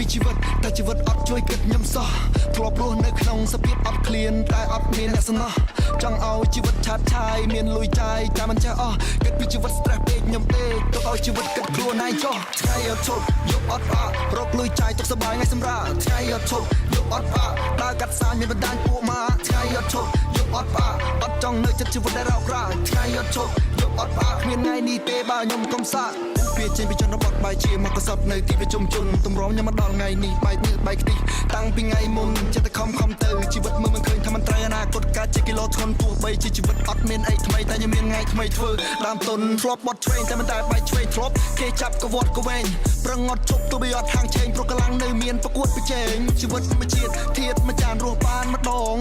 ពីជីវិតតែជីវិតអត់ជួយគិតខ្ញុំសោះធ្លាប់រស់នៅក្នុងសភាពអត់ឃ្លានតែអត់មានអ្នកសំណោះចង់ឲ្យជីវិតឆាតឆាយមានលុយចាយតែមិនចេះអស់គិតពីជីវិត stress ពេកខ្ញុំទេទុកឲ្យជីវិតគិតខ្លួនឯងចោះថ្ងៃអត់ឈប់យប់អត់បាក់រកលុយចាយទុកសប្បាយថ្ងៃសម្រាប់ថ្ងៃអត់ឈប់យប់អត់បាក់ដើរកាត់សាញមានបណ្ដាញពួកម៉ាថ្ងៃអត់ឈប់យប់អត់បាក់អត់ចង់នៅចិត្តជីវិតដែលរោគរាថ្ងៃអត់ឈប់យប់អត់បាក់គ្មានថ្ងៃនេះទេបើខ្ញុំកុំសាក់វាចេញពីជនបទបែកជាមកកសត់នៅទីប្រជុំជនតម្រាំខ្ញុំមកដល់ថ្ងៃនេះបែកនេះបែកខ្ទិះតាំងពីថ្ងៃមុនចិត្តតែខំទៅជីវិតមើលមិនឃើញថាមិនត្រូវអនាគតកាត់ជាគីឡូធន់ទោះបីជាជីវិតអត់មានអីថ្មីតែខ្ញុំមានថ្ងៃថ្មីធ្វើដើមទុនធ្លាប់បត់ឆ្វេងតែមិនតែបែកឆ្វេងធ្លាប់គេចាប់កវាត់កវែងប្រងត់ជប់ទោះបីអត់ហាងឆេងព្រោះកម្លាំងនៅមានប្រកួតប្រជែងជីវិតមួយជាតិធៀបមួយចានរស់បានម្ដង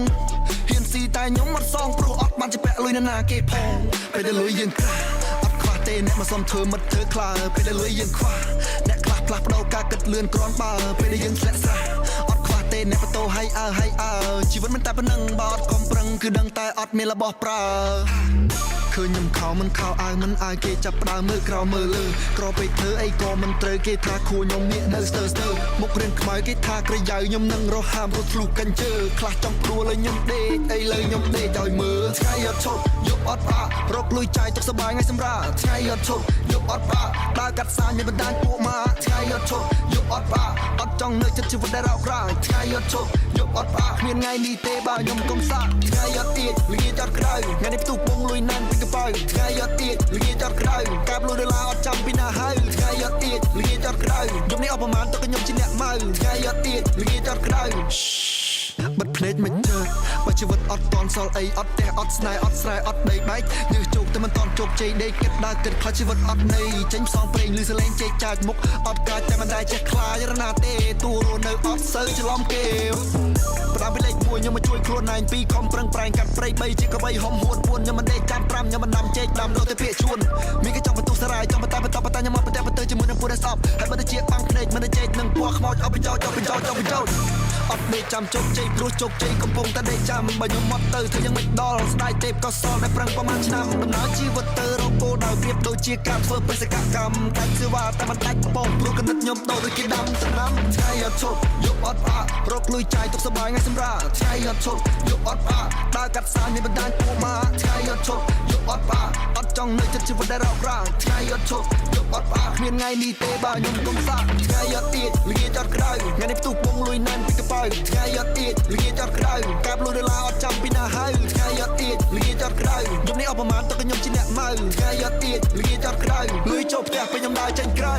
ហ៊ានស៊ីតែខ្ញុំអត់សងព្រោះអត់បានជាពាក់លុយណាគេផងពេលដែលលុយយើងក្រាទេអ្នកមកសុំធ្វើមិត្តធ្វើខ្លាពេលដែលលុយយើងខ្វះអ្នកខ្លះផ្លាស់ប្ដូរការគិតលឿនគ្រាន់បើពេលដែលយើងធ្លាក់ស្រះអត់ខ្វះទេអ្នកបន្ទោហើយជីវិតមិនតែប៉ុណ្ណឹងបើអត់ខំប្រឹងគឺដឹងតែអត់មានរបស់ប្រើឃើញខ្ញុំខោមិនខោអាវមិនអាវគេចាប់ផ្ដើមមើលក្រោមមើលលើក្រពេកធ្វើអីក៏មិនត្រូវគេថាខួរខ្ញុំនេះនៅស្ទើមុខរៀនខ្មៅគេថាក្រយ៉ៅខ្ញុំនឹងរស់ហាមរត់ធ្លុះកាញ់ជើខ្លះចង់ព្រួលឲ្យខ្ញុំដេកអីលើខ្ញុំដេកឲ្យមើលថ្ងៃអត់ឈប់យប់អត់បាក់រកលុយចាយទុកសប្បាយថ្ងៃសម្រាប់ថ្ងៃអត់ឈប់យប់អត់បាក់ដើរកាត់សាញមានបណ្ដាញពួកម៉ាថ្ងៃអត់ឈប់យប់អត់បាក់អត់ចង់នៅចិត្តជីវិតដែលរោគរាថ្ងៃអត់ឈប់យប់អត់បាក់គ្មានថ្ងៃនេះទេបើខ្ញុំកុំសាក់ថ្ងៃអត់ទៀតល្ងាចអត់ក្រៅថ្ងៃនេះផ្ទុះពងលុយណានពីកប៉ៅថ្ងៃអត់ទៀតល្ងាចអត់ក្រៅកាបលុយដុល្លារអត់ចាំពីណាហើយថ្ងៃអត់ទៀតល្ងាចអត់ក្រៅយប់នេះអស់ប្រមាណទៅខ្ញុំជាអ្នកម៉ៅថ្ងៃអត់ទៀតល្ងាចអត់ក្រៅបិទភ្នែកមិនជើបើជីវិតអត់តន់សល់អីអត់ទេអត់ស្នេហ៍អត់ស្រែអត់ដីបែកញើសជោគតែមិនតន់ជោគជ័យដេកគិតដើរគិតខ្លាចជីវិតអត់ន័យចេញផ្សងព្រេងលឺសលេងជែកចាចមុខអត់កាចតែមិនដែលចេះខ្លាចរណាទេទូរនៅអត់សូវច្រឡំគេផ្ដាំពីលេខ1ខ្ញុំមកជួយខ្លួនឯង2ខំប្រឹងប្រែងកាត់ព្រៃ3ជាកបីហំហួន4ខ្ញុំមិនដេកចាំ5ខ្ញុំមិនដាំជែកដាំដូចតែពាក្យជួនមានគេចង់បន្ទុះសារាយចង់បន្តខ្ញុំមកបន្តជាមួយនឹងពូដែលស្អប់ហើយមិនទៅជាបាំងភ្នែកមិនទៅជែកនឹងពណ៌ខ្មោចអបបញ្ចោចអត់ដេកចាំជោគជ័យព្រោះជោគជ័យកំពុងតែដេកចាំបើខ្ញុំមកទៅធ្វើយ៉ាងមិនដល់ស្ដាយទេពក៏សល់តែប្រឹងប្រមាណឆ្នាំដំណើរជីវិតទៅរកគោលដៅប្រៀបដូចជាការធ្វើបេសកកម្មដាច់សេវាតែមិនដាច់បងព្រោះគណិតខ្ញុំដូរដូចគេដាំដំណាំថ្ងៃអត់ឈប់យប់អត់បាក់រកលុយចាយទុកសប្បាយថ្ងៃសម្រាប់ថ្ងៃអត់ឈប់យប់អត់បាក់ដើរកាត់សាញមានបណ្ដាញពួកម៉ាថ្ងៃអត់ឈប់យប់អត់បាក់អត់ចង់នៅចិត្តជីវិតដែលរោគរាថ្ងៃអត់ឈប់យប់អត់បាក់គ្មានថ្ងៃនេះទេបើខ្ញុំកុំសាក់ថ្ងៃអត់ទៀតល្ងាចអត់ក្រៅថ្ងៃនេះផ្ទុះពងលុយណានពីកប៉ៅថ្ងៃអត់ទៀតល្ងាចអត់ក្រៅកាបលុយដុល្លារអត់ចាំពីណាហើយថ្ងៃអត់ទៀតល្ងាចអត់ក្រៅយប់នេះអស់ប្រមាណទៅខ្ញុំជាអ្នកម៉ៅថ្ងៃអត់ទៀតល្ងាចអត់ក្រៅលុយចូលផ្ទះពេលខ្ញុំដើរចេញក្រៅ